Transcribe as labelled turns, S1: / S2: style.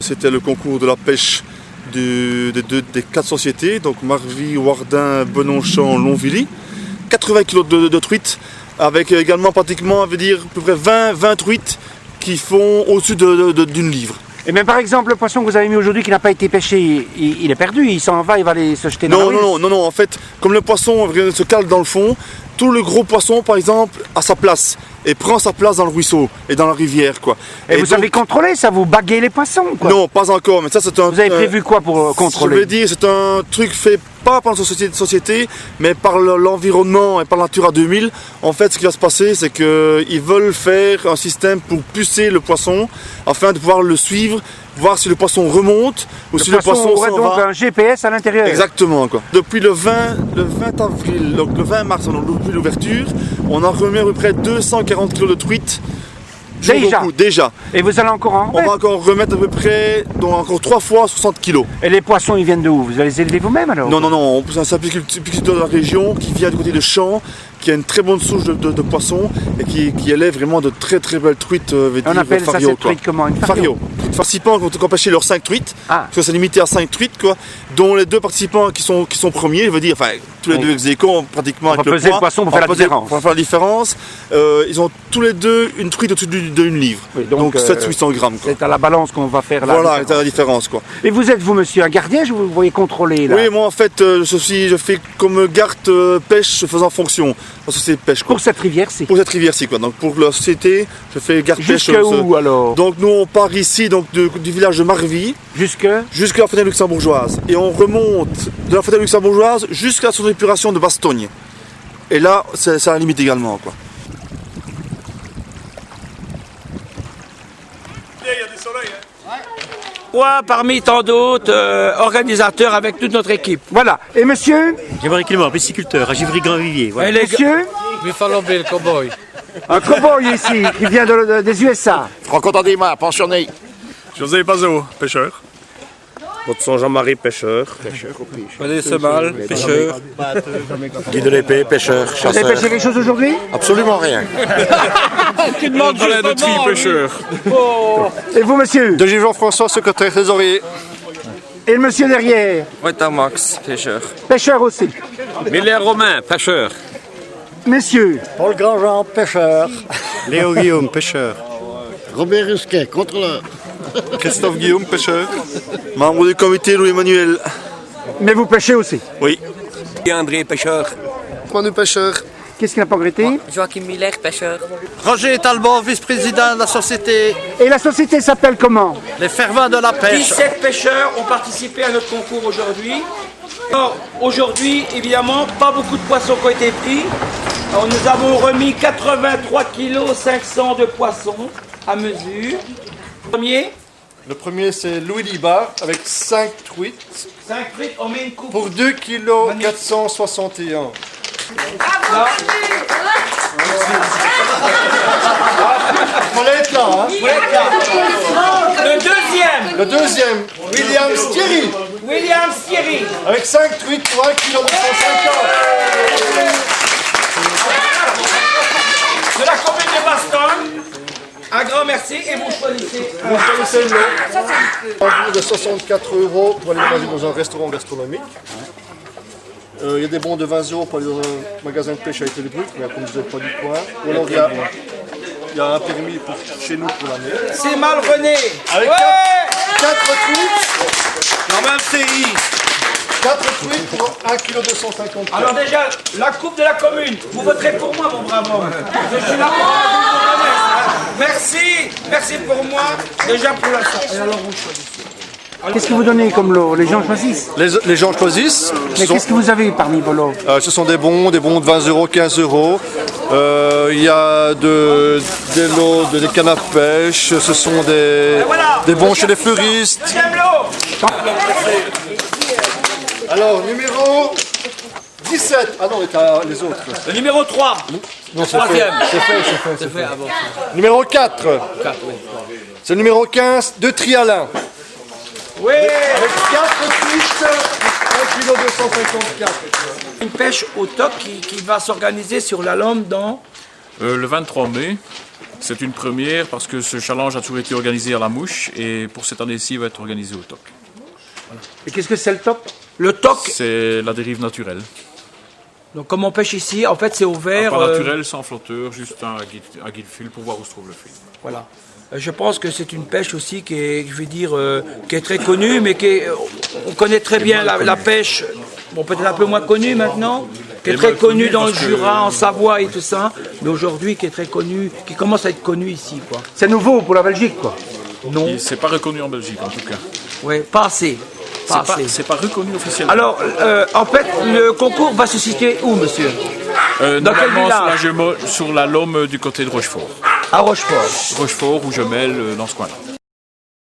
S1: c'était le concours de la pêche des 4 sociétés, donc Marvy, Wardin, Benonchamp, Longvilly. 80 kg de truites, avec également pratiquement, à peu près 20 truites qui font au-dessus d'une livre.
S2: Et même par exemple, le poisson que vous avez mis aujourd'hui qui n'a pas été pêché, il est perdu, il s'en va, il va aller se jeter dans la rive.
S1: Non, en fait, comme le poisson se cale dans le fond, tout le gros poisson, par exemple, a sa place et prend sa place dans le ruisseau et dans la rivière, quoi.
S2: Et vous avez contrôlé ça, vous baguez les poissons, quoi?
S1: Non, pas encore, mais ça c'est un...
S2: Vous avez prévu quoi pour contrôler?
S1: Je veux dire, c'est un truc fait pas par la société, mais par l'environnement et par la Natura 2000. En fait, ce qui va se passer, c'est qu'ils veulent faire un système pour pucer le poisson, afin de pouvoir le suivre, voir si le poisson remonte ou si le poisson
S2: aurait donc un GPS à l'intérieur.
S1: Exactement, quoi. Depuis le 20 avril, donc le 20 mars, depuis l'ouverture, on a remis à peu près 240 kg de truites. Déjà.
S2: Et vous allez encore en remettre?
S1: On va encore remettre à peu près, donc encore 3 fois 60 kg.
S2: Et les poissons, ils viennent de où? Vous allez les élever vous-même alors?
S1: Non, c'est un apiculteur de la région qui vient du côté de Champs, qui a une très bonne souche de poissons et qui élève vraiment de très belles truites.
S2: On appelle ça cette truite comment? Une fario?
S1: Participants qui ont pêché leurs 5 truites, parce que c'est limité à 5 truites, quoi, dont les 2 participants qui sont premiers, je veux dire, enfin, tous les deux ex-aequo pratiquement avec le poids.
S2: Le poisson pour faire la différence.
S1: Pour faire la différence. Ils ont tous les deux une truite au-dessus d'une livre,
S2: oui,
S1: donc 700-800 grammes.
S2: C'est à la balance qu'on va faire là.
S1: Voilà, c'est la différence, quoi.
S2: Et vous êtes, vous, monsieur, un gardien, je vous voyez contrôler là?
S1: Oui, moi en fait, je fais comme garde pêche faisant fonction. La société de pêche, quoi.
S2: Pour cette rivière-ci? Pour
S1: cette rivière-ci, quoi. Donc pour la société, je fais garde pêche.
S2: Jusqu'à où alors?
S1: Donc nous on part ici donc du village de Marvy jusqu'à la fenêtre luxembourgeoise. Et on remonte de la fenêtre luxembourgeoise jusqu'à la source d'épuration de Bastogne. Et là, c'est à la limite également, quoi.
S3: Moi, parmi tant d'autres organisateurs avec toute notre équipe.
S2: Voilà. Et monsieur?
S4: Jean-Marie Clément, pisciculteur à Givry-Grand-Vivier.
S2: Voilà. Et monsieur?
S5: Buffalo Bill, cowboy.
S2: Un cowboy ici, qui vient des USA.
S6: Franco Tandima, pensionné.
S7: José Bazot, pêcheur.
S8: Watson Jean-Marie, pêcheur.
S5: René Semal, pêcheur.
S6: Guy de l'Épée, pêcheur.
S2: Vous avez pêché quelque chose aujourd'hui?
S6: Absolument rien.
S5: Tu demandes
S7: Alain de Tuile, pêcheur.
S2: Et vous, monsieur?
S9: De Gilles Jean-François, secrétaire trésorier.
S2: Et le monsieur derrière?
S5: Weta Max, pêcheur.
S2: Pêcheur aussi.
S5: Miller Romain, pêcheur.
S2: Messieurs?
S10: Paul Grandjean, pêcheur.
S9: Léo Guillaume, pêcheur.
S10: Robert Rusquet, contrôleur.
S1: Christophe Guillaume, pêcheur. Membre du comité, Louis-Emmanuel.
S2: Mais vous pêchez aussi?
S1: Oui.
S5: Et André, pêcheur.
S9: Manu, pêcheur.
S2: Qu'est-ce qui n'a pas regretté?
S11: Joachim Miller, pêcheur.
S12: Roger Talbot, vice-président de la société.
S2: Et la société s'appelle comment?
S12: Les Fervents de la pêche.
S3: 17 pêcheurs ont participé à notre concours aujourd'hui. Alors, aujourd'hui, évidemment, pas beaucoup de poissons qui ont été pris. Alors, nous avons remis 83 kg 500 de poissons à mesure.
S9: Le premier, c'est Louis Libar avec 5 truites.
S3: 5 truites, on met une coupe.
S9: Pour 2 kg 461.
S3: Là.
S9: Fallait être là, hein?
S3: Le deuxième,
S9: William Thierry.
S3: William Thierry.
S9: Avec 5 truites pour 1 kg 250.
S3: De la commune de Bastogne. Un grand merci et vous choisissez.
S9: Vous choisissez le lot. Un jour de 64 € pour aller manger dans un restaurant gastronomique. Il y a des bons de 20 € pour aller dans un magasin de pêche avec le truc, mais comme vous n'êtes pas du coin. Ou alors il y a un permis pour chez nous pour l'année.
S3: C'est mal René.
S9: Avec 4 truites.
S5: Normal CI.
S9: 4 truites pour 1 kg 250.
S3: Alors déjà, la coupe de la commune, vous voterez pour moi mon brave homme. Je suis là pour la Merci, merci pour moi, déjà pour la sortie. Alors vous choisissez.
S2: Qu'est-ce que vous donnez comme lot? Les gens choisissent?
S9: Les gens choisissent.
S2: Mais qu'est-ce que vous avez parmi vos lots?
S9: Ce sont des bons de 20 €, 15 €. Il y a des lots, des cannes à pêche, ce sont des bons chez les fleuristes.
S3: Deuxième lot.
S9: Alors, numéro 17. Ah non, les autres.
S3: Le numéro 3.
S9: Non, c'est
S3: troisième.
S9: C'est fait. Numéro 4. C'est le numéro 15 de Trialin.
S3: Oui.
S9: Avec 4 truites, 1 kg 254.
S3: Une pêche au TOC qui va s'organiser sur la Lande dans
S7: Le 23 mai. C'est une première parce que ce challenge a toujours été organisé à la mouche et pour cette année-ci, il va être organisé au TOC.
S2: Et qu'est-ce que c'est le top?
S3: Le TOC,
S7: C'est la dérive naturelle.
S3: donc comme on pêche ici, en fait c'est ouvert.
S7: Pas naturel, sans flotteur, juste un guide fil pour voir où se trouve le fil.
S3: Voilà. Je pense que c'est une pêche aussi qui est, je vais dire, qui est très connue, mais on connaît très bien la pêche, bon peut-être un peu moins connue maintenant, qui est très connue dans le Jura, en Savoie et tout ça, mais aujourd'hui qui est très connue, qui commence à être connue ici, quoi.
S2: C'est nouveau pour la Belgique, quoi.
S3: Non.
S7: C'est pas reconnu en Belgique en tout cas.
S3: Oui, pas assez.
S7: C'est pas reconnu officiellement.
S3: Alors, en fait, le concours va se situer où, monsieur? Dans quel village?
S7: Sur la Lomme du côté de Rochefort.
S3: À Rochefort.
S7: Rochefort ou Jemelle, dans ce coin-là.